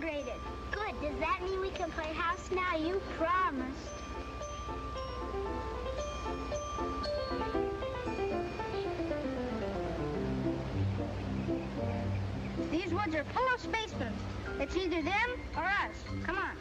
upgraded. Good. Does that mean we can play house now? You promised. These woods are full of spacemen. It's either them or us. Come on.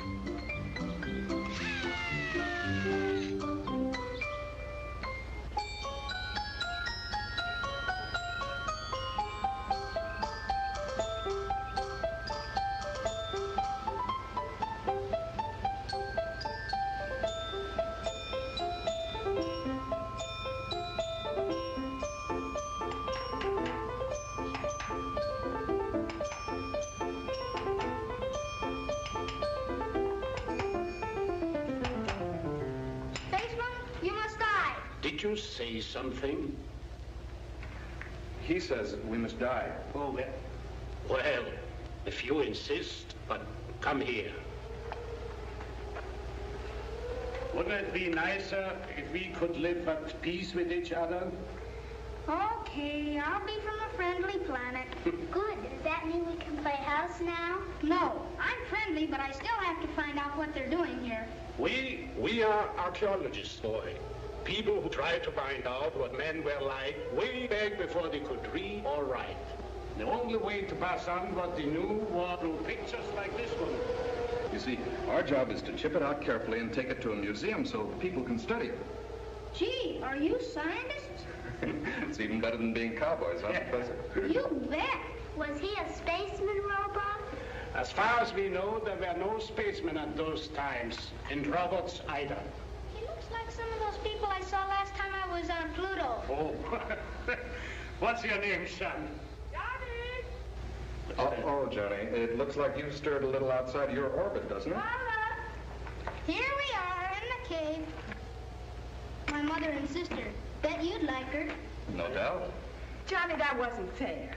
Did you say something? He says we must die. Oh, well, if you insist, but come here. Wouldn't it be nicer if we could live at peace with each other? Okay, I'll be from a friendly planet. Good. Does that mean we can play house now? No, I'm friendly, but I still have to find out what they're doing here. We are archaeologists, boy. People who try to find out what men were like way back before they could read or write. The only way to pass on what they knew was through pictures like this one. You see, our job is to chip it out carefully and take it to a museum so people can study it. Gee, are you scientists? It's even better than being cowboys, huh, Professor? You bet. Was he a spaceman, robot? As far as we know, there were no spacemen at those times, and robots either. He looks like some of those people I saw last time I was on Pluto. Oh, what's your name, son? Johnny! Oh, Johnny, it looks like you've stirred a little outside your orbit, doesn't it? Here we are in the cave. My mother and sister. Bet you'd like her. No doubt. Johnny, that wasn't fair.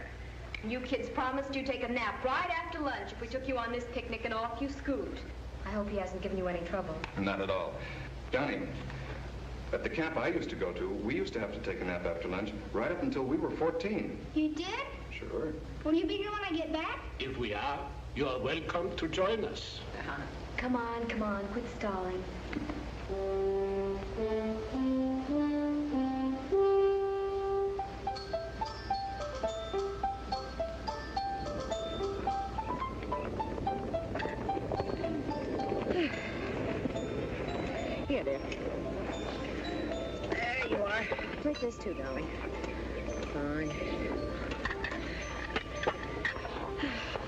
You kids promised you'd take a nap right after lunch if we took you on this picnic, and off you scoot. I hope he hasn't given you any trouble. Not at all. Johnny, at the camp I used to go to, we used to have to take a nap after lunch right up until we were 14. You did? Sure. Will you be here when I get back? If we are, you are welcome to join us. Come on, quit stalling. Here, dear. There you are. Take this too, darling. Fine.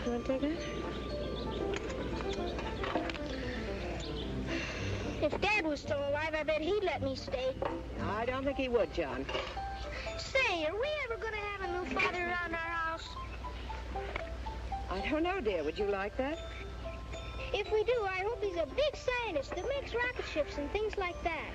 You want to take that? If Dad was still alive, I bet he'd let me stay. I don't think he would, John. Say, are we ever going to have a new father around our house? I don't know, dear. Would you like that? If we do, I hope he's a big scientist that makes rocket ships and things like that.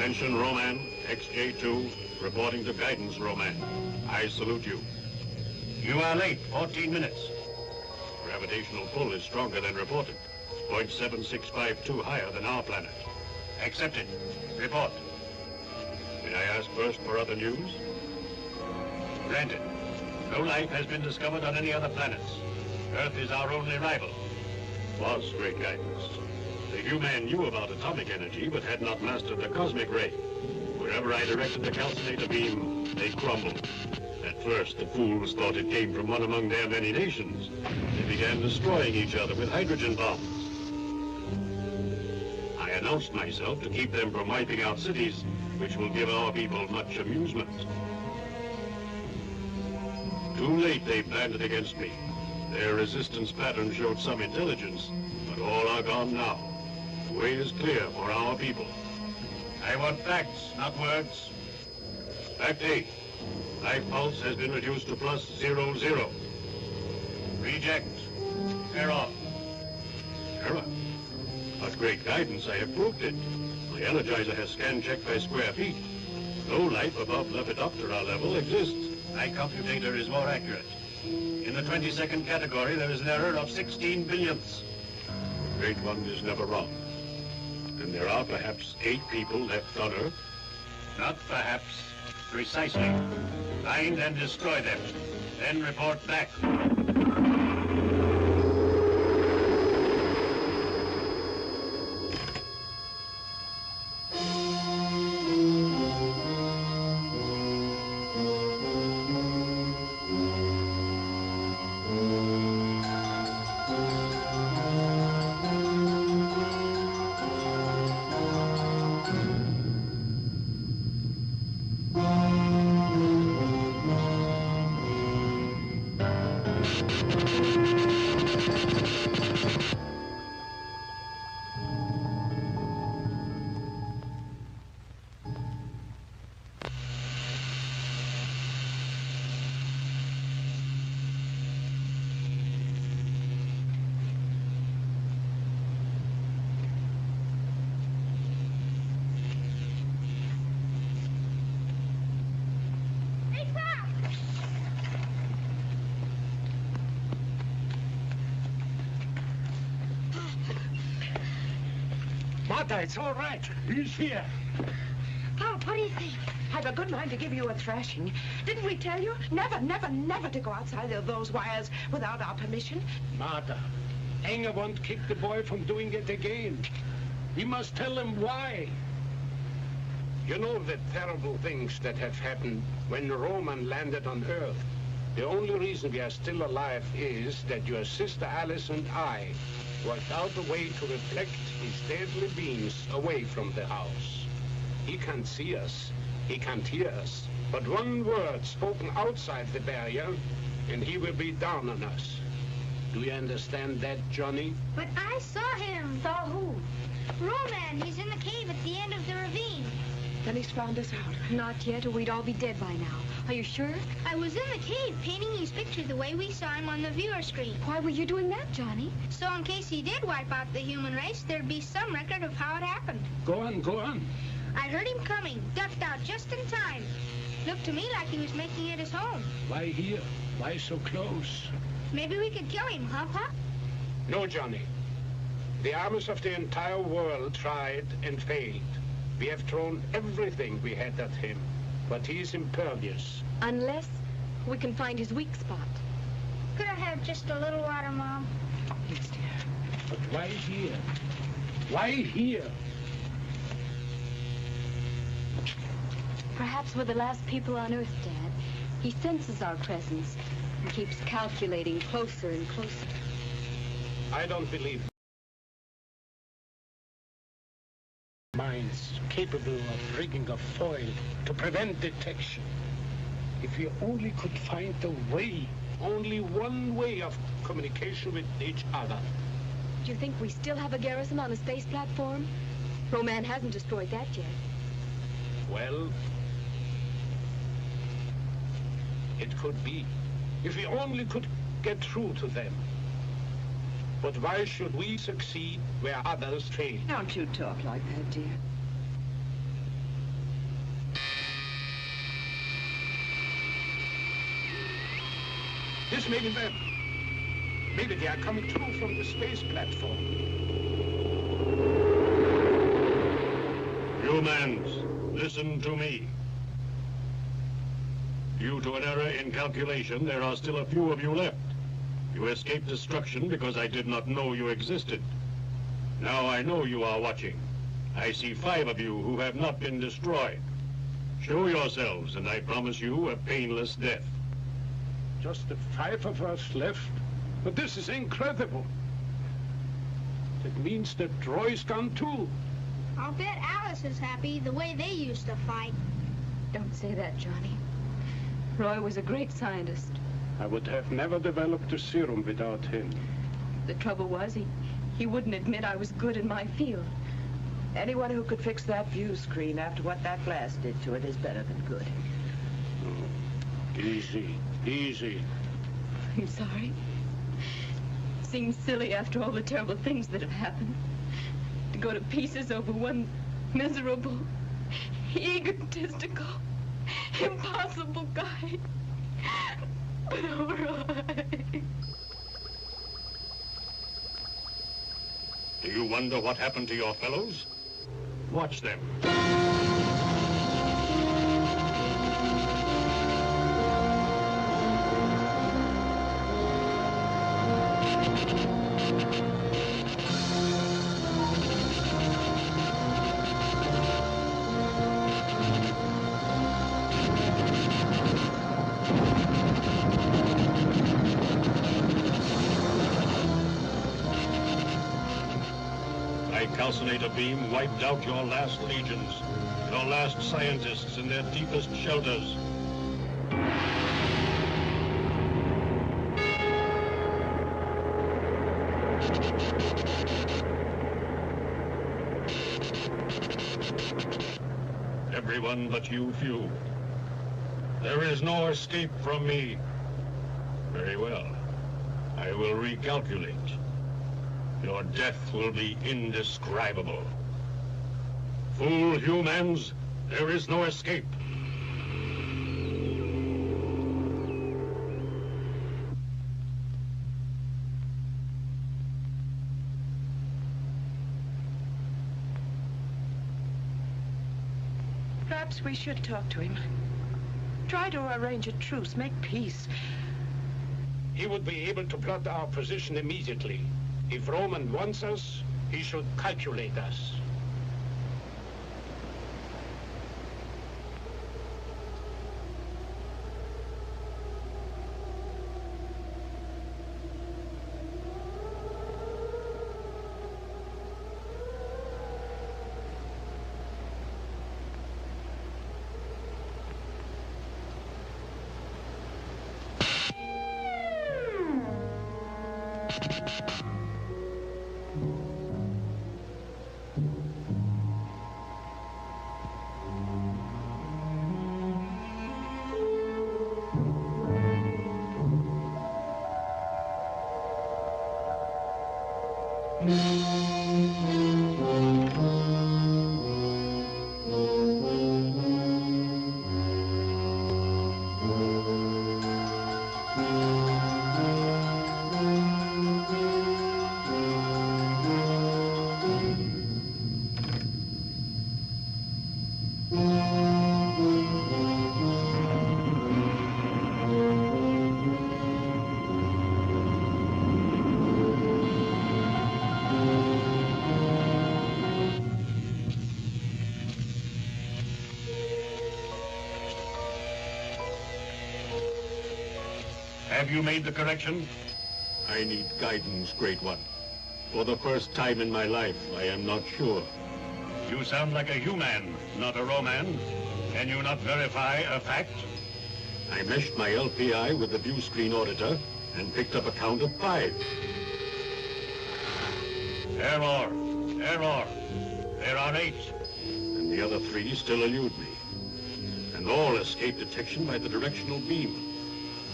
Attention, Ro-Man XJ2, reporting to guidance, Ro-Man. I salute you. You are late, 14 minutes. Gravitational pull is stronger than reported. 0.7652 higher than our planet. Accepted. Report. May I ask first for other news? Granted. No life has been discovered on any other planets. Earth is our only rival. Was great guidance. The human knew about atomic energy, but had not mastered the cosmic ray. Wherever I directed the calcinator beam, they crumbled. At first, the fools thought it came from one among their many nations. They began destroying each other with hydrogen bombs. I announced myself to keep them from wiping out cities, which will give our people much amusement. Too late they planned it against me. Their resistance pattern showed some intelligence, but all are gone now. The way is clear for our people. I want facts, not words. Fact A. Life pulse has been reduced to +00. Reject. Error. Error? But great guidance, I have proved it. My energizer has scan checked by square feet. No life above Lepidoptera level exists. My computator is more accurate. In the 22nd category, there is an error of 16 billionths. The Great One is never wrong. And there are perhaps 8 people left on Earth? Not perhaps. Precisely. Find and destroy them. Then report back. Martha, it's all right. He's here. Pop, what do you think? I've a good mind to give you a thrashing. Didn't we tell you? Never, never, never to go outside of those wires without our permission. Martha, Anger won't keep the boy from doing it again. We must tell him why. You know the terrible things that have happened when Ro-Man landed on Earth. The only reason we are still alive is that your sister Alice and I worked out a way to reflect his deadly beams away from the house. He can't see us, he can't hear us, but one word spoken outside the barrier and he will be down on us. Do you understand that, Johnny? But I saw him. Saw who? Ro-Man, he's in the cave at the end of the ravine. Then he's found us out. Not yet, or we'd all be dead by now. Are you sure? I was in the cave painting his picture the way we saw him on the viewer screen. Why were you doing that, Johnny? So in case he did wipe out the human race, there'd be some record of how it happened. Go on, go on. I heard him coming, ducked out just in time. Looked to me like he was making it his home. Why here? Why so close? Maybe we could kill him, huh, Pop? No, Johnny. The armies of the entire world tried and failed. We have thrown everything we had at him, but he is impervious. Unless we can find his weak spot. Could I have just a little water, Mom? Yes, dear. But why here? Why here? Perhaps we're the last people on Earth, Dad. He senses our presence and keeps calculating closer and closer. I don't believe minds capable of rigging a foil to prevent detection. If we only could find a way, only one way of communication with each other. Do you think we still have a garrison on a space platform? Ro-Man hasn't destroyed that yet. Well, it could be. If we only could get through to them. But why should we succeed where others fail? Don't you talk like that, dear. This may be them. Maybe they are coming through from the space platform. Humans, listen to me. Due to an error in calculation, there are still a few of you left. You escaped destruction because I did not know you existed. Now I know you are watching. I see 5 of you who have not been destroyed. Show yourselves, and I promise you a painless death. Just the 5 of us left? But this is incredible. That means that Roy's gone too. I'll bet Alice is happy the way they used to fight. Don't say that, Johnny. Roy was a great scientist. I would have never developed the serum without him. The trouble was, he wouldn't admit I was good in my field. Anyone who could fix that view screen after what that blast did to it is better than good. Oh, easy, easy. I'm sorry. Seems silly after all the terrible things that have happened. To go to pieces over one miserable, egotistical, impossible guy. But all right. Do you wonder what happened to your fellows? Watch them. Calcinator beam wiped out your last legions, your last scientists in their deepest shelters. Everyone but you few. There is no escape from me. Very well. I will recalculate. Your death will be indescribable. Fool humans, there is no escape. Perhaps we should talk to him. Try to arrange a truce, make peace. He would be able to plot our position immediately. If Ro-Man wants us, he should calculate us. Have you made the correction? I need guidance, Great One. For the first time in my life, I am not sure. You sound like a human, not a Ro-Man. Can you not verify a fact? I meshed my LPI with the view screen auditor and picked up a count of 5. Error. Error. There are 8. And the other 3 still elude me. And all escape detection by the directional beam.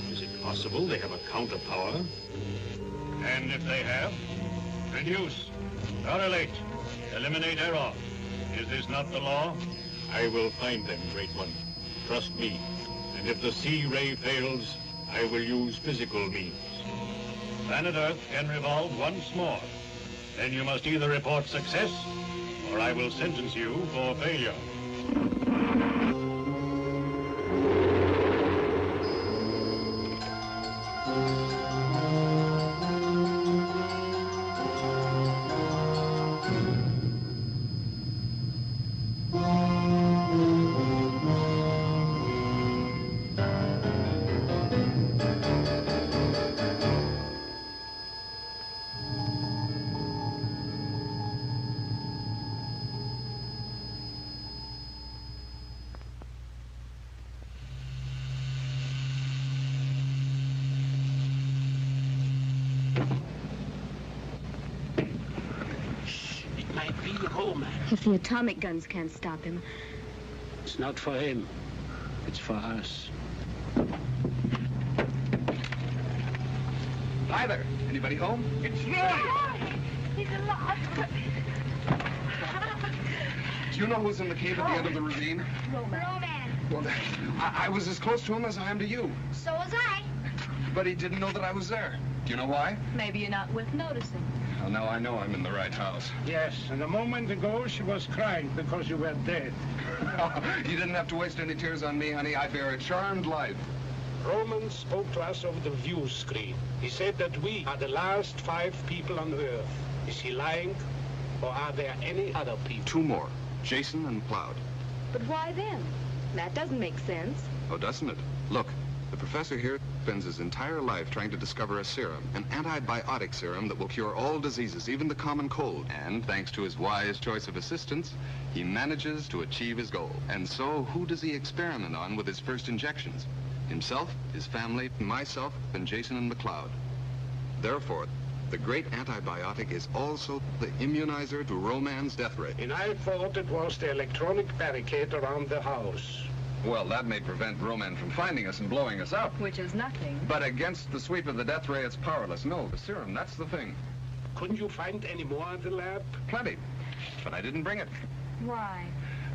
Is it possible they have a counter power? And if they have, reduce, correlate, eliminate error. Is this not the law? I will find them, Great One. Trust me. And if the C-ray fails, I will use physical means. Planet Earth can revolve once more. Then you must either report success, or I will sentence you for failure. If the atomic guns can't stop him. It's not for him. It's for us. Hi there. Anybody home? It's Roy! He's alive. Do you know who's in the cave at the end of the ravine? Ro-Man. Well, I was as close to him as I am to you. So was I. But he didn't know that I was there. Do you know why? Maybe you're not worth noticing. Well, now I know I'm in the right house. Yes, and a moment ago she was crying because you were dead. You didn't have to waste any tears on me, honey. I bear a charmed life. Roman spoke to us over the view screen. He said that we are the last 5 people on Earth. Is he lying? Or are there any other people? 2 more. Jason and Cloud. But why them? That doesn't make sense. Oh, doesn't it? Look, the professor here spends his entire life trying to discover a serum, an antibiotic serum that will cure all diseases, even the common cold. And thanks to his wise choice of assistants, he manages to achieve his goal. And so, who does he experiment on with his first injections? Himself, his family, myself, and Jason and McCloud. Therefore, the great antibiotic is also the immunizer to Ro-Man's death ray. And I thought it was the electronic barricade around the house. Well, that may prevent Ro-Man from finding us and blowing us up. Which is nothing. But against the sweep of the death ray, it's powerless. No, the serum, that's the thing. Couldn't you find any more in the lab? Plenty. But I didn't bring it. Why?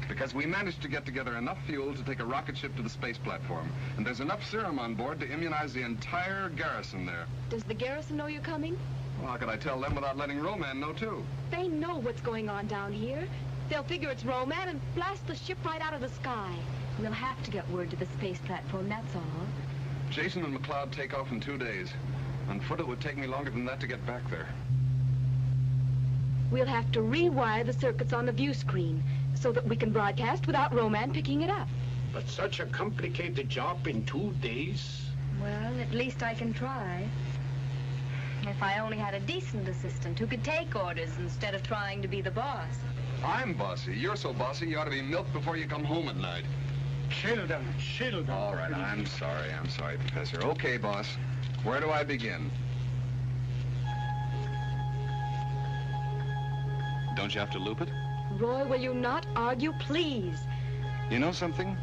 Because we managed to get together enough fuel to take a rocket ship to the space platform. And there's enough serum on board to immunize the entire garrison there. Does the garrison know you're coming? Well, how could I tell them without letting Ro-Man know, too? They know what's going on down here. They'll figure it's Ro-Man and blast the ship right out of the sky. We'll have to get word to the space platform, that's all. Jason and McCloud take off in 2 days. On foot, it would take me longer than that to get back there. We'll have to rewire the circuits on the view screen so that we can broadcast without Ro-Man picking it up. But such a complicated job in 2 days? Well, at least I can try. If I only had a decent assistant who could take orders instead of trying to be the boss. I'm bossy. You're so bossy, you ought to be milked before you come home at night. Children. All right, I'm sorry, Professor. Okay, boss. Where do I begin? Don't you have to loop it? Roy, will you not argue, please? You know something?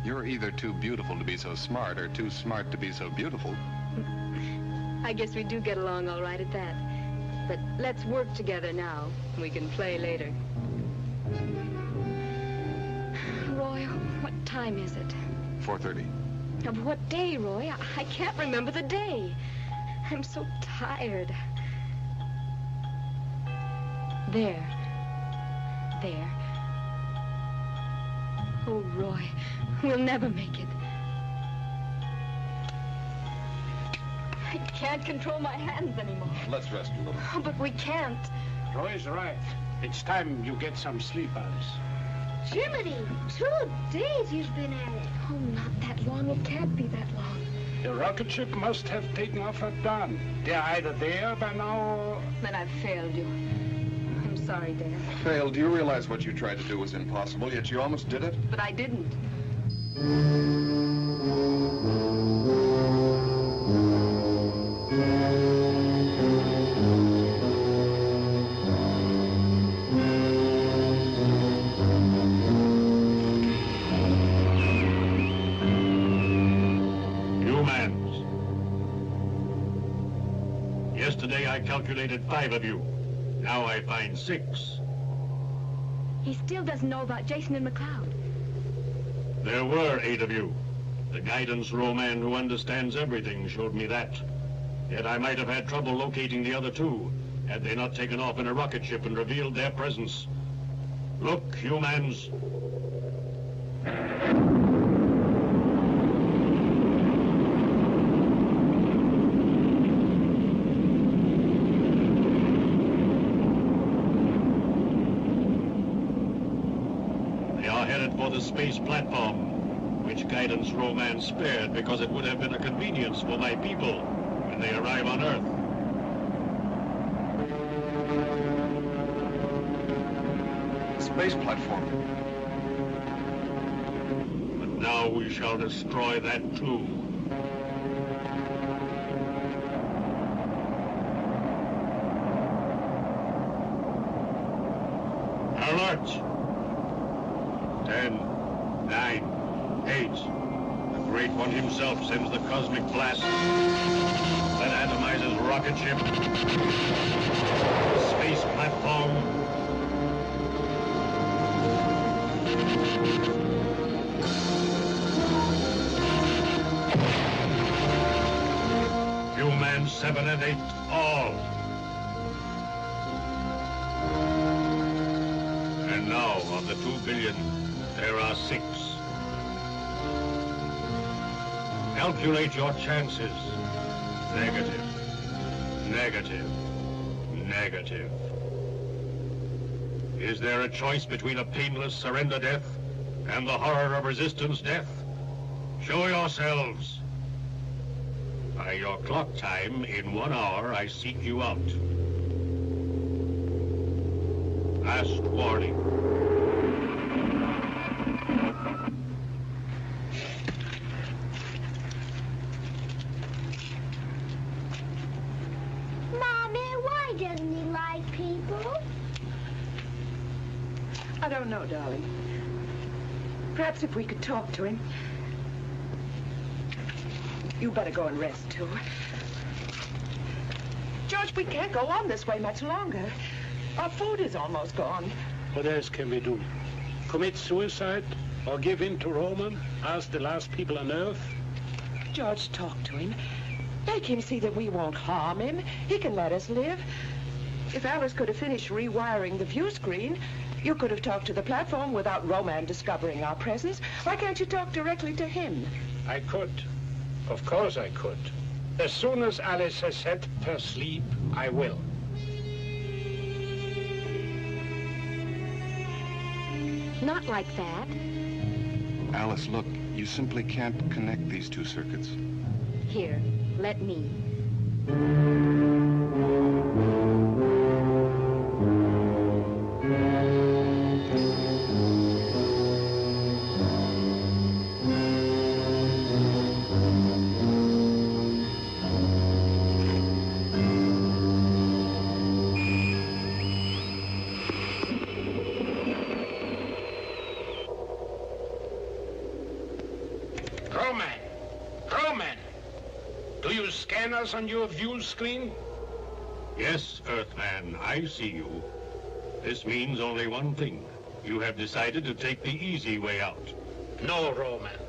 You're either too beautiful to be so smart or too smart to be so beautiful. I guess we do get along all right at that. But let's work together now. We can play later. Roy, what time is it? 4:30. Of what day, Roy? I can't remember the day. I'm so tired. There. Oh, Roy, we'll never make it. I can't control my hands anymore. Let's rest a little. Oh, but we can't. Roy's right. It's time you get some sleep, Alice. Jiminy, 2 days you've been at it. Oh, not that long. It can't be that long. The rocket ship must have taken off at dawn. They're either there by now or... Then I've failed you. I'm sorry, Dan. Failed. Do you realize what you tried to do was impossible, yet you almost did it? But I didn't. Yesterday I calculated 5 of you. Now I find 6. He still doesn't know about Jason and McCloud. There were 8 of you. The guidance Ro-Man who understands everything showed me that. Yet I might have had trouble locating the other two, had they not taken off in a rocket ship and revealed their presence. Look, humans. They are headed for the space platform, which guidance Ro-Man spared because it would have been a convenience for my people when they arrive on Earth. Space platform. But now we shall destroy that too. Alert! 10, 9, 8. The Great One himself sends the cosmic blast that atomizes rocket ship, space platform. Humans 7 and 8, all. And now, of the 2 billion, there are 6. Calculate your chances. Negative. Negative. Negative. Is there a choice between a painless surrender death and the horror of resistance death? Show yourselves. By your clock time, in 1 hour, I seek you out. Last warning. Mommy, why doesn't he like people? I don't know, darling. Perhaps if we could talk to him. You better go and rest, too. George, we can't go on this way much longer. Our food is almost gone. What else can we do? Commit suicide? Or give in to Ro-Man? Ask the last people on Earth? George, talk to him. Make him see that we won't harm him. He can let us live. If Alice could have finished rewiring the view screen, you could have talked to the platform without Ro-Man discovering our presence. Why can't you talk directly to him? I could. Of course I could. As soon as Alice has set her sleep, I will. Not like that. Alice, look, you simply can't connect these 2 circuits. Here, let me. Ro-Man! Ro-Man! Do you scan us on your view screen? Yes, Earthman, I see you. This means only one thing. You have decided to take the easy way out. No, Ro-Man.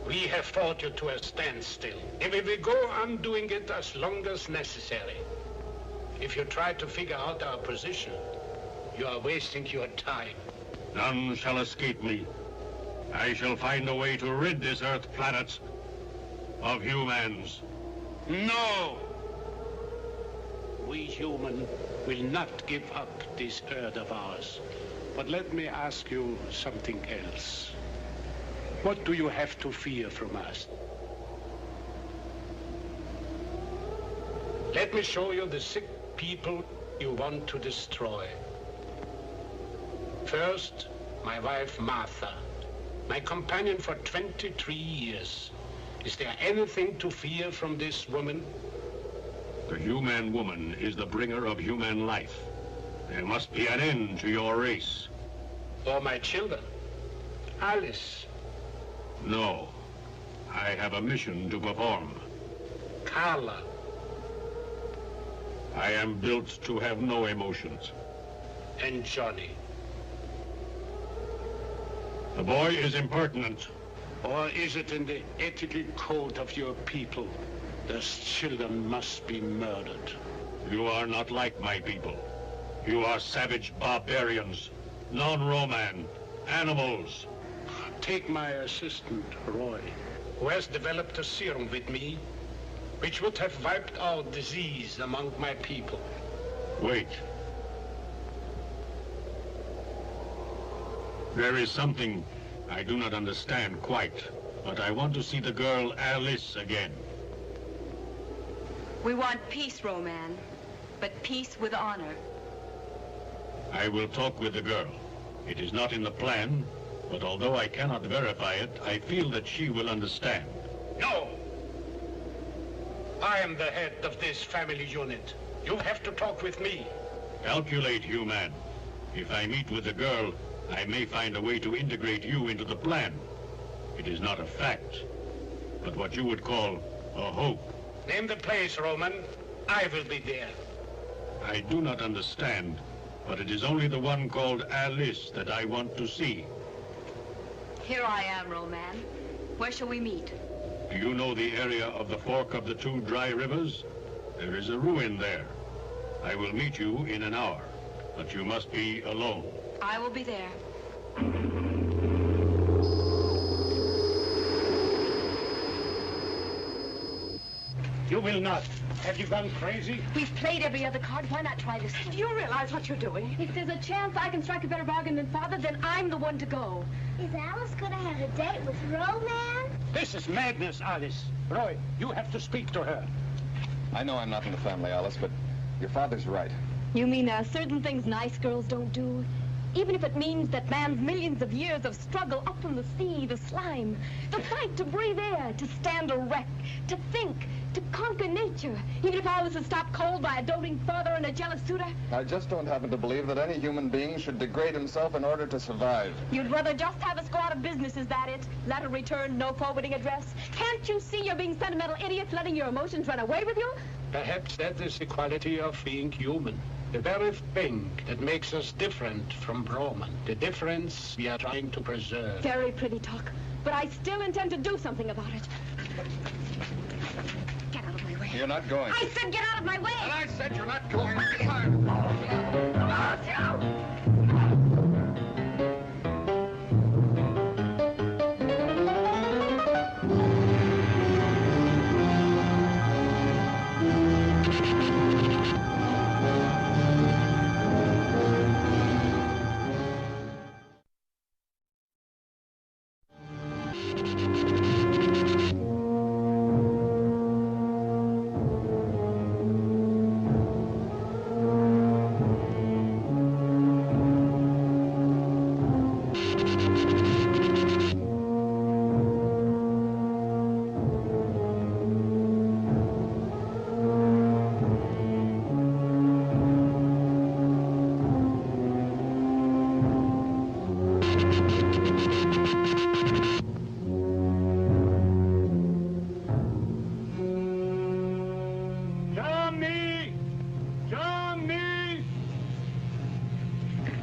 We have fought you to a standstill, and we will go on doing it as long as necessary. If you try to figure out our position, you are wasting your time. None shall escape me. I shall find a way to rid this Earth planet of humans. No! We human will not give up this Earth of ours. But let me ask you something else. What do you have to fear from us? Let me show you the sick people you want to destroy. First, my wife Martha, my companion for 23 years. Is there anything to fear from this woman? The human woman is the bringer of human life. There must be an end to your race. Or my children? Alice? No. I have a mission to perform. Carla? I am built to have no emotions. And Johnny? The boy is impertinent, Or is it in the ethical code of your people that children must be murdered? You are not like my people. You are savage barbarians, non-Roman, animals. Take my assistant, Roy, who has developed a serum with me, which would have wiped out disease among my people. Wait. There is something I do not understand quite, but I want to see the girl Alice again. We want peace, Ro-Man, but peace with honor. I will talk with the girl. It is not in the plan, but although I cannot verify it, I feel that she will understand. No! I am the head of this family unit. You have to talk with me. Calculate, human. If I meet with the girl, I may find a way to integrate you into the plan. It is not a fact, but what you would call a hope. Name the place, Roman. I will be there. I do not understand, but it is only the one called Alice that I want to see. Here I am, Ro-Man. Where shall we meet? Do you know the area of the fork of the two dry rivers? There is a ruin there. I will meet you in an hour, but you must be alone. I will be there. You will not. Have you gone crazy? We've played every other card. Why not try this one? Do you realize what you're doing? If there's a chance I can strike a better bargain than Father, then I'm the one to go. Is Alice gonna have a date with Ro-Man? This is madness, Alice. Roy, you have to speak to her. I know I'm not in the family, Alice, but your father's right. You mean there are certain things nice girls don't do? Even if it means that man's millions of years of struggle up from the sea, the slime, the fight to breathe air, to stand erect, to think, to conquer nature, even if all this is stopped cold by a doting father and a jealous suitor? I just don't happen to believe that any human being should degrade himself in order to survive. You'd rather just have us go out of business, is that it? Letter return, no forwarding address? Can't you see you're being sentimental idiots, letting your emotions run away with you? Perhaps that is the quality of being human. The very thing that makes us different from Roman. The difference we are trying to preserve. Very pretty talk, but I still intend to do something about it. Get out of my way. You're not going. I said get out of my way! And I said you're not going.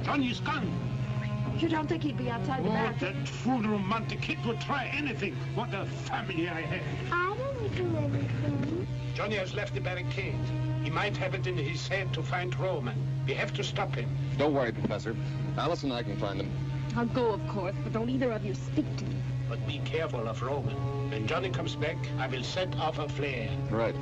Johnny's gone. You don't think he'd be outside the bath? That fool romantic kid would try anything. What a family I have. I didn't do anything. Johnny has left the barricade. He might have it in his head to find Roman. We have to stop him. Don't worry, Professor. Alice and I can find him. I'll go, of course, but don't either of you speak to me. But be careful of Roman. When Johnny comes back, I will set off a flare. Right.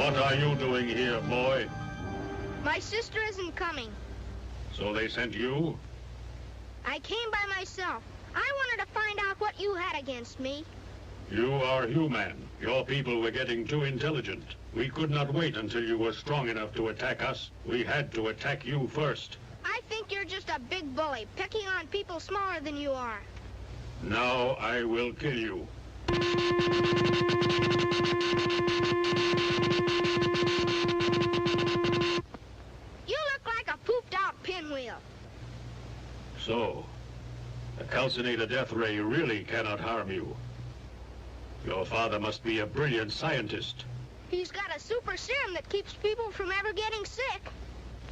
What are you doing here, boy? My sister isn't coming. So they sent you? I came by myself. I wanted to find out what you had against me. You are human. Your people were getting too intelligent. We could not wait until you were strong enough to attack us. We had to attack you first. I think you're just a big bully, picking on people smaller than you are. Now I will kill you. You look like a pooped-out pinwheel. So, the calcinator death ray really cannot harm you. Your father must be a brilliant scientist. He's got a super serum that keeps people from ever getting sick.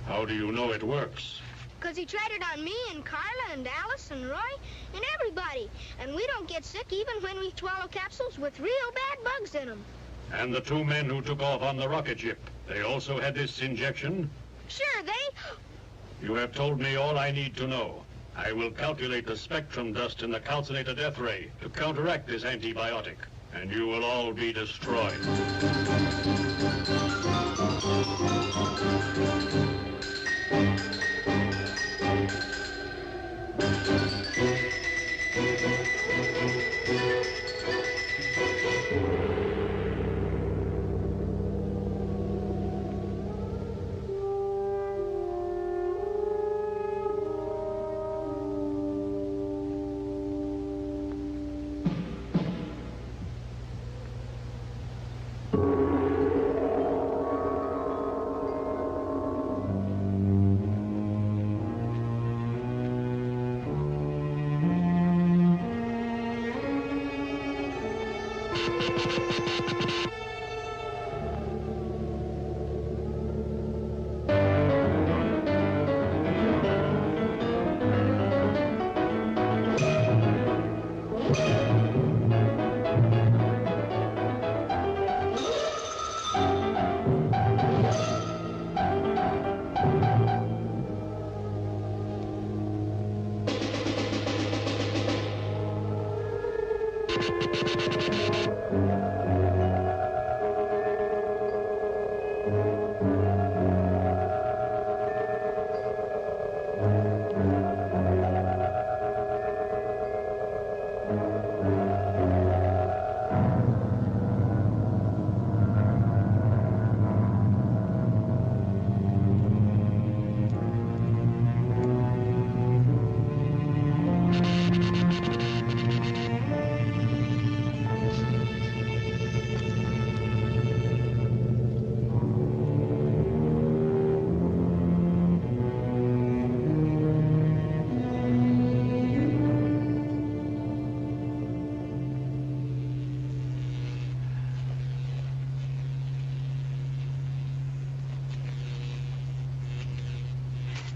How do you know it works? Because he tried it on me and Carla and Alice and Roy and everybody. And we don't get sick even when we swallow capsules with real bad bugs in them. And the 2 men who took off on the rocket ship, they also had this injection? Sure, they... You have told me all I need to know. I will calculate the spectrum dust in the calcinator death ray to counteract this antibiotic, and you will all be destroyed.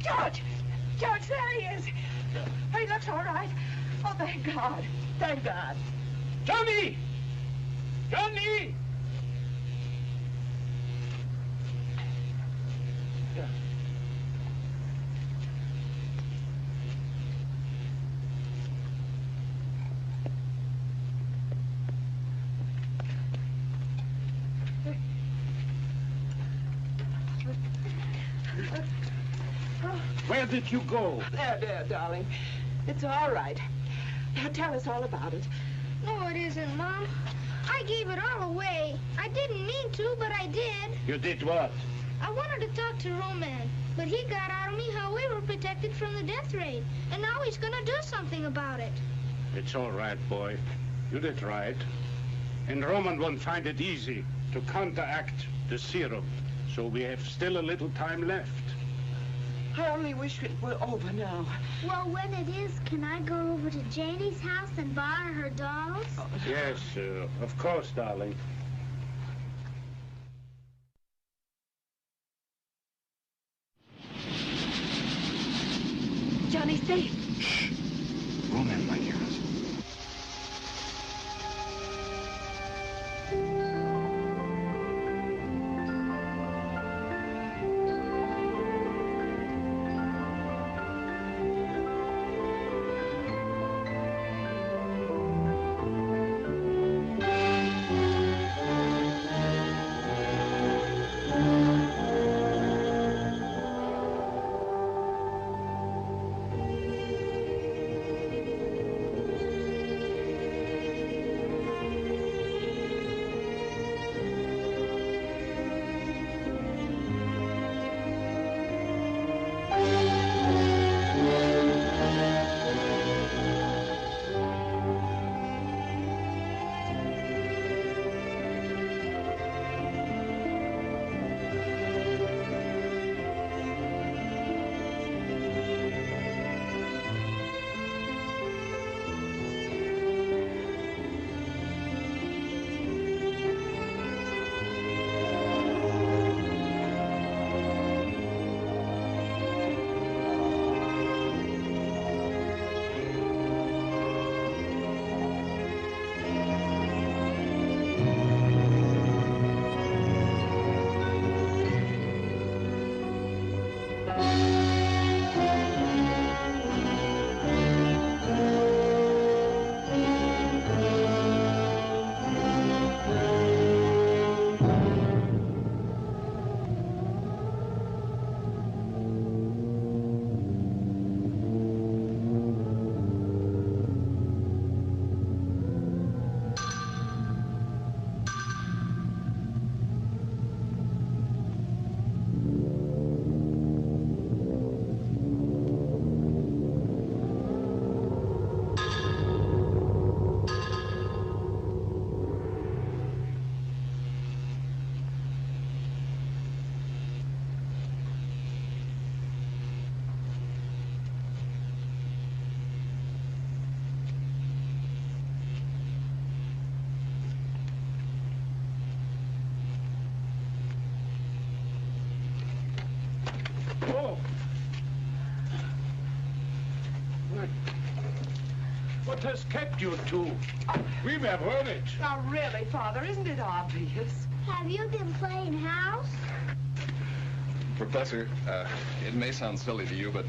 George! George, there he is! He looks all right. Oh, thank God. Thank God. Johnny! Johnny! Where did you go? There, darling. It's all right. Now tell us all about it. No, it isn't, Mom. I gave it all away. I didn't mean to, but I did. You did what? I wanted to talk to Ro-Man, but he got out of me how we were protected from the death ray. And now he's gonna do something about it. It's all right, boy. You did right. And Ro-Man won't find it easy to counteract the serum. So we have still a little time left. I only wish it were over now. Well, when it is, can I go over to Janie's house and borrow her dolls? Yes, of course, darling. Johnny's safe. Shh. Ro-Man might hear us. What has kept you two? We were worried. Now, really, Father, isn't it obvious? Have you been playing house? Professor, it may sound silly to you, but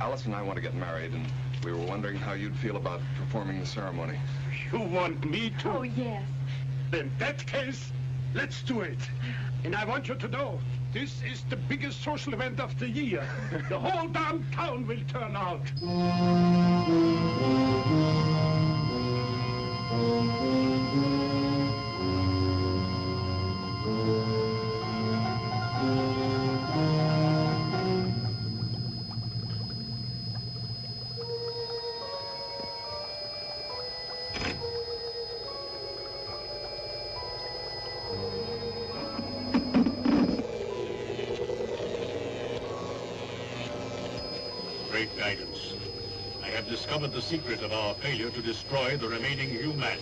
Alice and I want to get married, and we were wondering how you'd feel about performing the ceremony. You want me to? Oh, yes. In that case, let's do it. And I want you to know, this is the biggest social event of the year. The whole damn town will turn out. Great guidance. I have discovered the secret of our failure to destroy the remaining humans.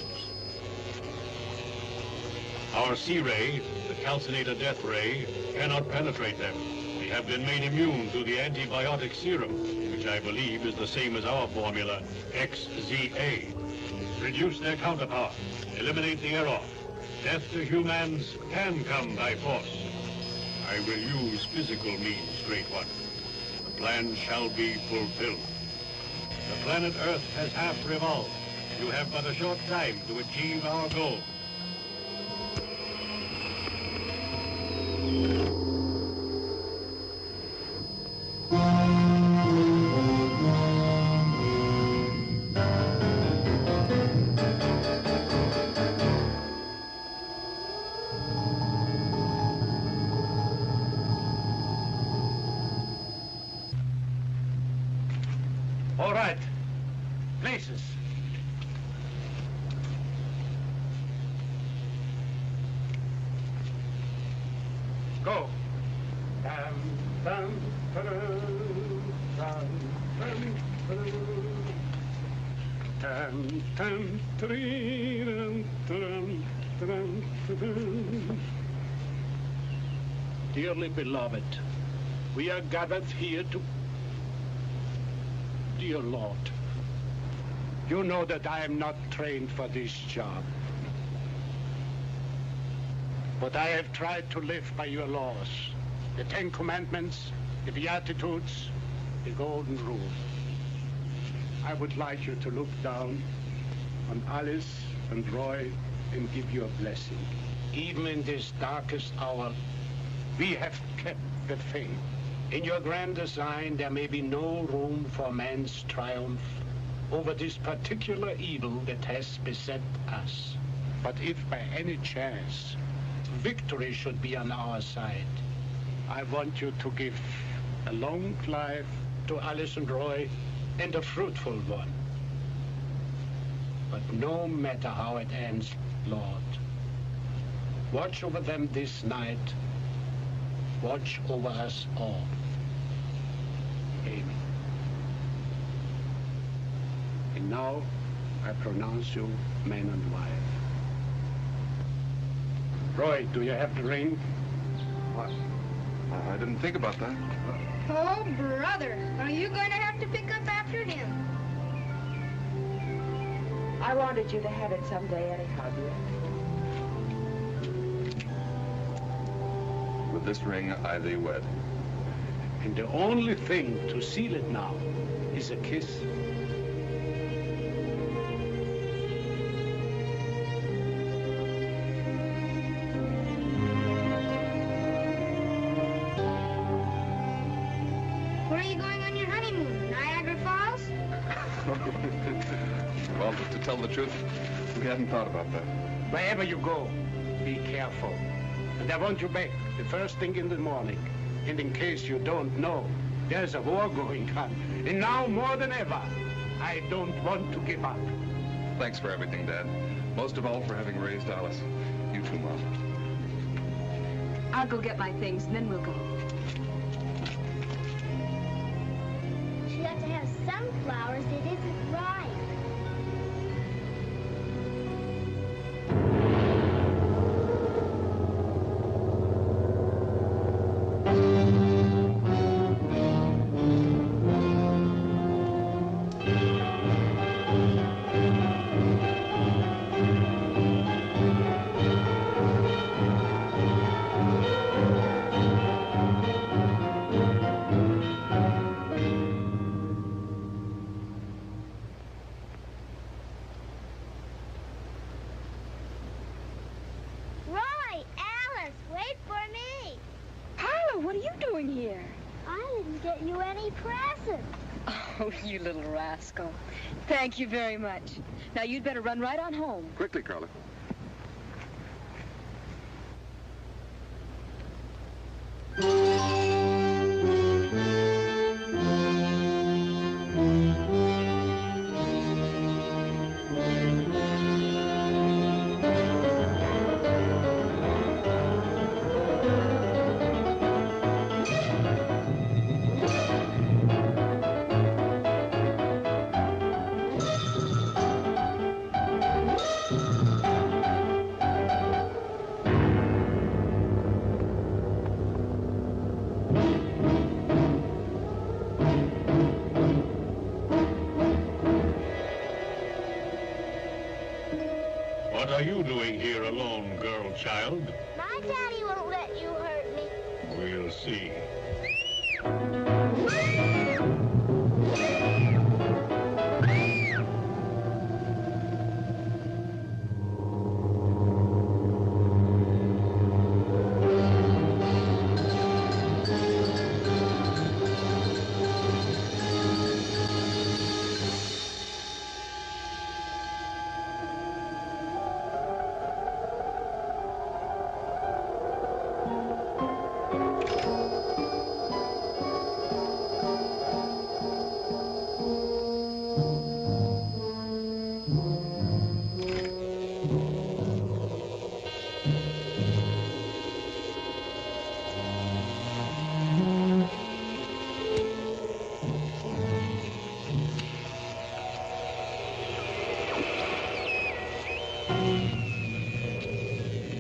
Our C-ray, the calcinator death ray, cannot penetrate them. We have been made immune to the antibiotic serum, which I believe is the same as our formula, XZA. Reduce their counterpart. Eliminate the error. Death to humans can come by force. I will use physical means, Great One. The plan shall be fulfilled. The planet Earth has half revolved. You have but a short time to achieve our goal. All right. Places. Go. Dum, dum, dum, dum, dum, dum, dum, dum, dum, dum, dum. Dearly beloved, we are gathered here to... Dear Lord, you know that I am not trained for this job. But I have tried to live by your laws, the Ten Commandments, the Beatitudes, the Golden Rule. I would like you to look down on Alice and Roy and give you a blessing. Even in this darkest hour, we have kept the faith. In your grand design, there may be no room for man's triumph over this particular evil that has beset us. But if by any chance victory should be on our side, I want you to give a long life to Alice and Roy and a fruitful one. But no matter how it ends, Lord, watch over them this night. Watch over us all. Amen. And now, I pronounce you man and wife. Roy, do you have the ring? What? I didn't think about that. Oh, brother, are you going to have to pick up after him? I wanted you to have it someday anyhow, dear. With this ring, I thee wed. And the only thing to seal it now is a kiss. Where are you going on your honeymoon? Niagara Falls? Well, to tell the truth, we hadn't thought about that. Wherever you go, be careful. And I want you back the first thing in the morning. And in case you don't know, there's a war going on. And now more than ever, I don't want to give up. Thanks for everything, Dad. Most of all for having raised Alice. You too, Mom. I'll go get my things, and then we'll go. She'd have to have sunflowers. It isn't right. didn't get you any presents. Oh, you little rascal. Thank you very much. Now, you'd better run right on home. Quickly, Carla. What are you doing here alone, girl child? My daddy won't let you hurt me. We'll see.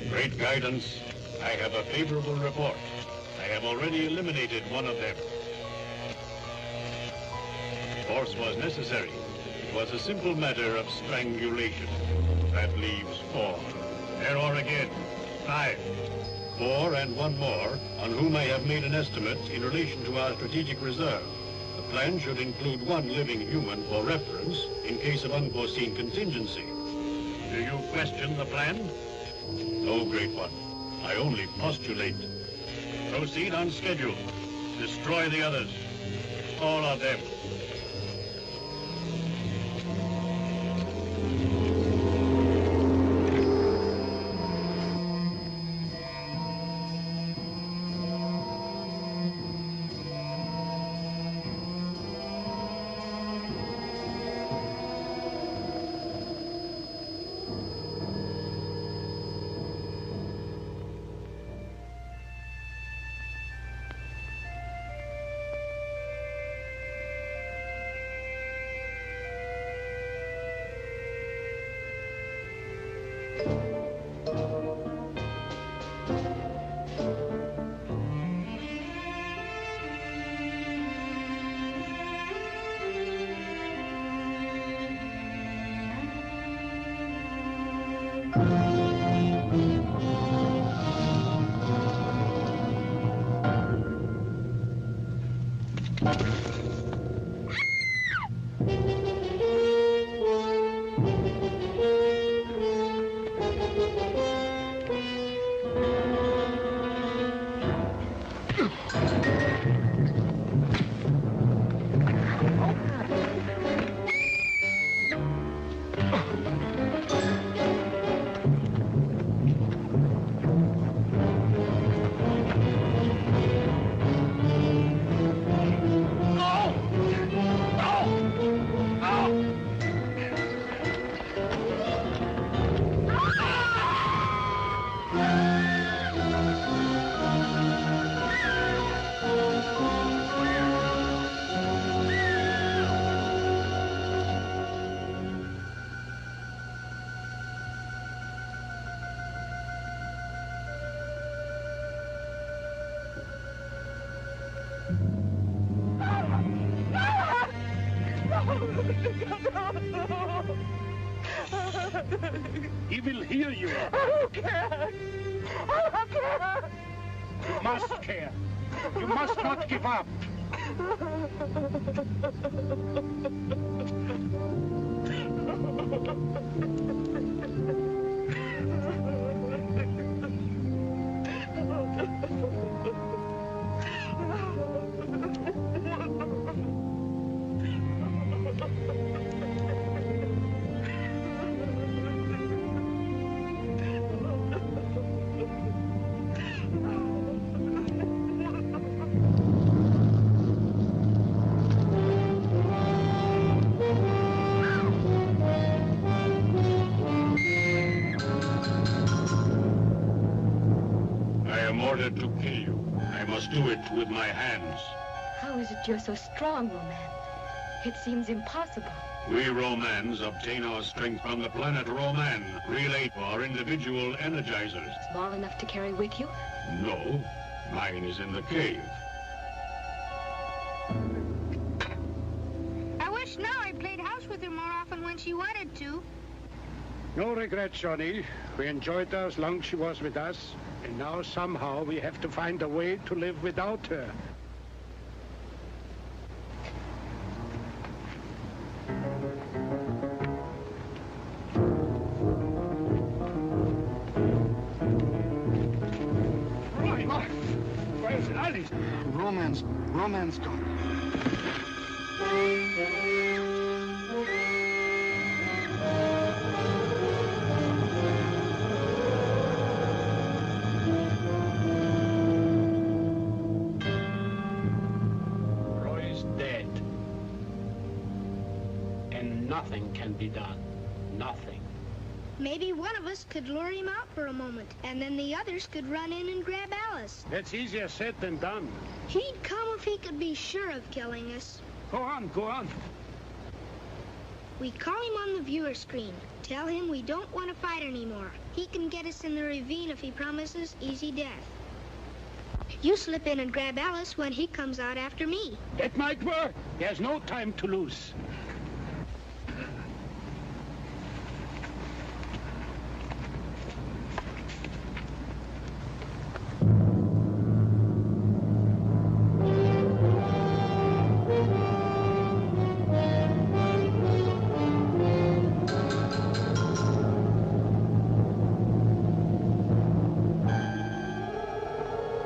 Great guidance. I have a favorable report. I have already eliminated one of them. Force was necessary. It was a simple matter of strangulation. That leaves 4. Error again. 5. 4 and 1 more, on whom I have made an estimate in relation to our strategic reserve. The plan should include 1 living human for reference in case of unforeseen contingency. Do you question the plan? No, Great One. I only postulate. Proceed on schedule. Destroy the others. All of them. He will hear you. I don't care. I don't care. You must care. You must not give up. ordered to kill you. I must do it with my hands. How is it you're so strong, Ro-Man? It seems impossible. We Romans obtain our strength from the planet Ro-Man, relate our individual energizers. Small enough to carry with you? No, mine is in the cave. I wish now I played house with her more often when she wanted to. No regrets, Johnny. We enjoyed her as long as she was with us. And now somehow we have to find a way to live without her. Where's Alice? Ro-Man's gone. Roy's dead. And nothing can be done. Nothing. Maybe one of us could lure him out for a moment, and then the others could run in and grab Alice. That's easier said than done. He'd come if he could be sure of killing us. Go on, go on. We call him on the viewer screen. Tell him we don't want to fight anymore. He can get us in the ravine if he promises easy death. You slip in and grab Alice when he comes out after me. That might work. There's no time to lose.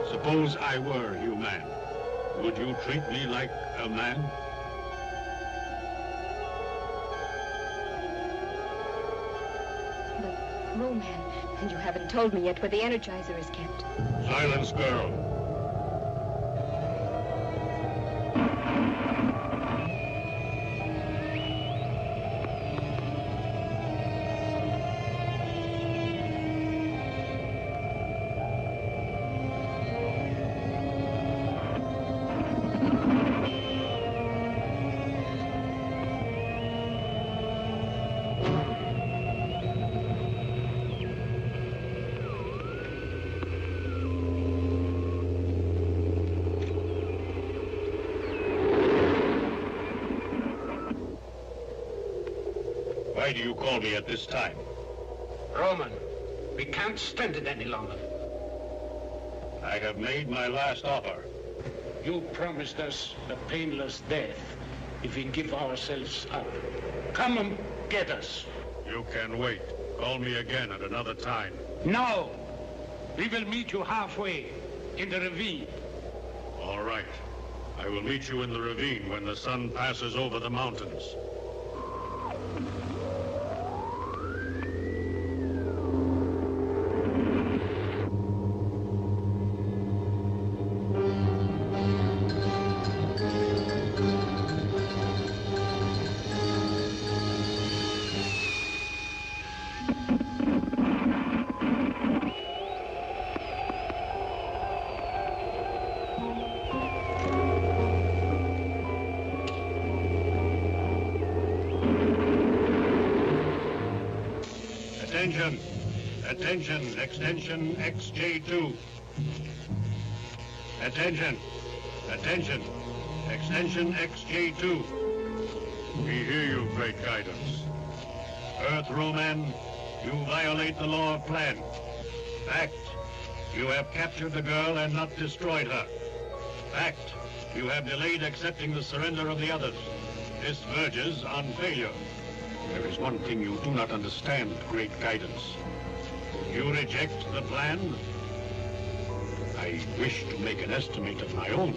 Suppose I were human. Would you treat me like a man? But, Ro-Man, and you haven't told me yet where the Energizer is kept. Silence, girl. Why do you call me at this time? Roman, we can't stand it any longer. I have made my last offer. You promised us a painless death if we give ourselves up. Come and get us. You can wait. Call me again at another time. No! We will meet you halfway, in the ravine. All right. I will meet you in the ravine when the sun passes over the mountains. Attention! Attention! Extension XJ2. Attention! Attention! Extension XJ2. We hear you, great guidance. Earth Ro-Man, you violate the law of plan. Fact, you have captured the girl and not destroyed her. Fact, you have delayed accepting the surrender of the others. This verges on failure. There is one thing you do not understand, great guidance. You reject the plan? I wish to make an estimate of my own.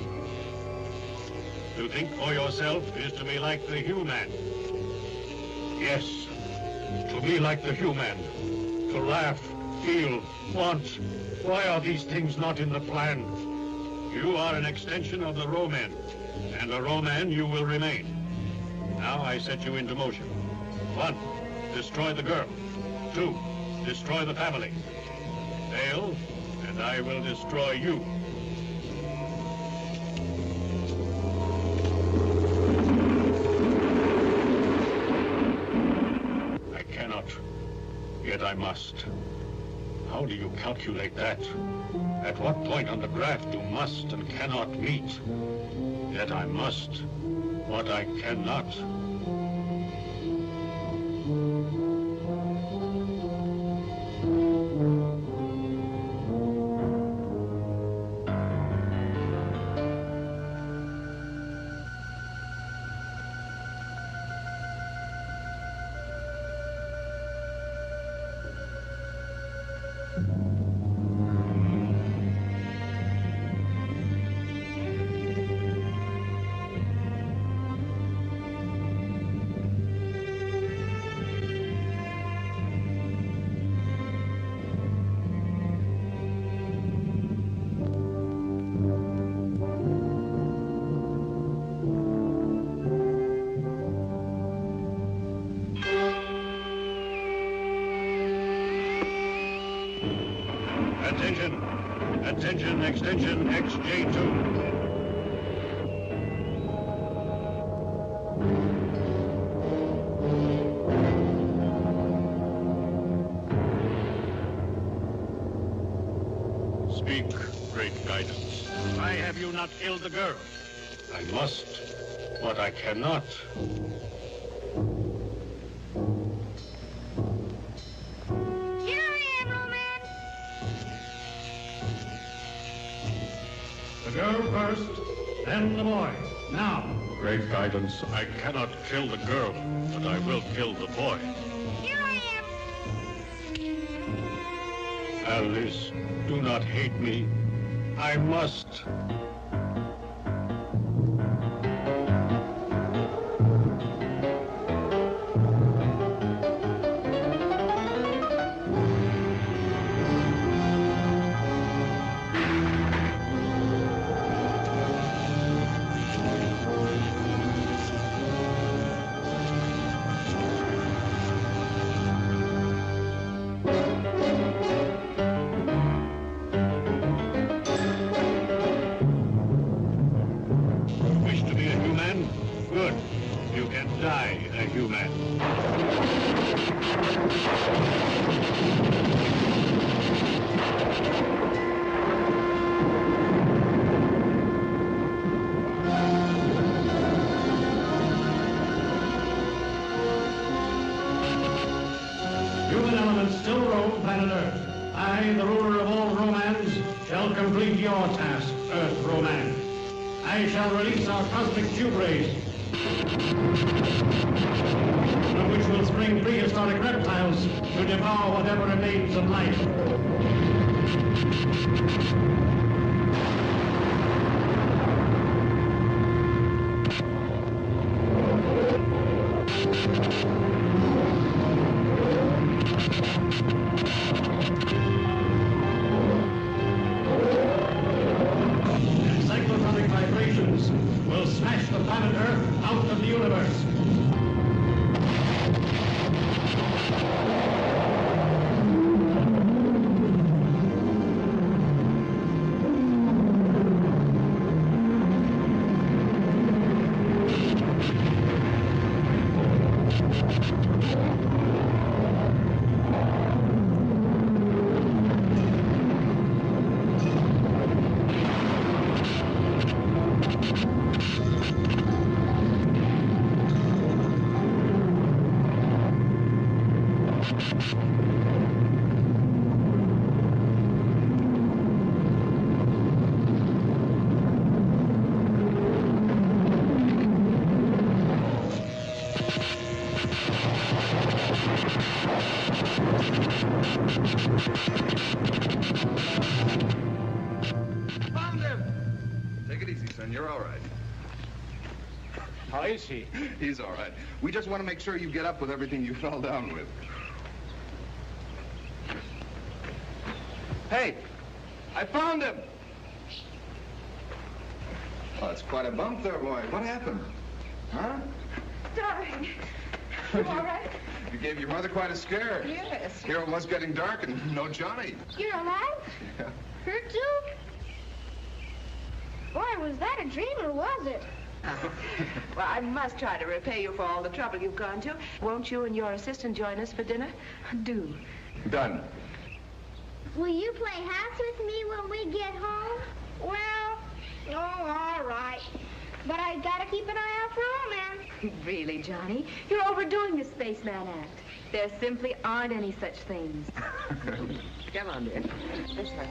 To think for yourself is to be like the human. Yes, to be like the human. To laugh, feel, want. Why are these things not in the plan? You are an extension of the Ro-Man, and a Ro-Man you will remain. Now I set you into motion. 1, destroy the girl. 2, destroy the family. Fail, and and I will destroy you. I cannot, yet I must. How do you calculate that? At what point on the graph do must and cannot meet? Yet I must what I cannot. Attention, extension XJ2. Speak, great guidance. Why have you not killed the girl? I must, but I cannot. Girl first, then the boy. Now. Great guidance, I cannot kill the girl, but I will kill the boy. Here I am. Alice, do not hate me. I must. Human elements still roam planet Earth. I, the ruler of all Romans, shall complete your task, Earth Roman. I shall release our cosmic tube rays, from which will spring prehistoric reptiles to devour whatever remains of life. Cyclotronic vibrations will smash the planet Earth out of the universe. Found him! Take it easy, son. You're all right. How is he? He's all right. We just want to make sure you get up with everything you fell down with. Hey! I found him! Oh, it's quite a bump there, boy. What happened? Huh? Darling, you all right? You gave your mother quite a scare. Yes. Here it was getting dark and no Johnny. You're alive? Yeah. Hurt too? Boy, was that a dream or was it? Well, I must try to repay you for all the trouble you've gone to. Won't you and your assistant join us for dinner? Do. Done. Will you play house with me when we get home? Well, oh, all right. But I gotta keep an eye out for Ro-Man. Really, Johnny? You're overdoing the spaceman act. There simply aren't any such things. Come on, dear. This way.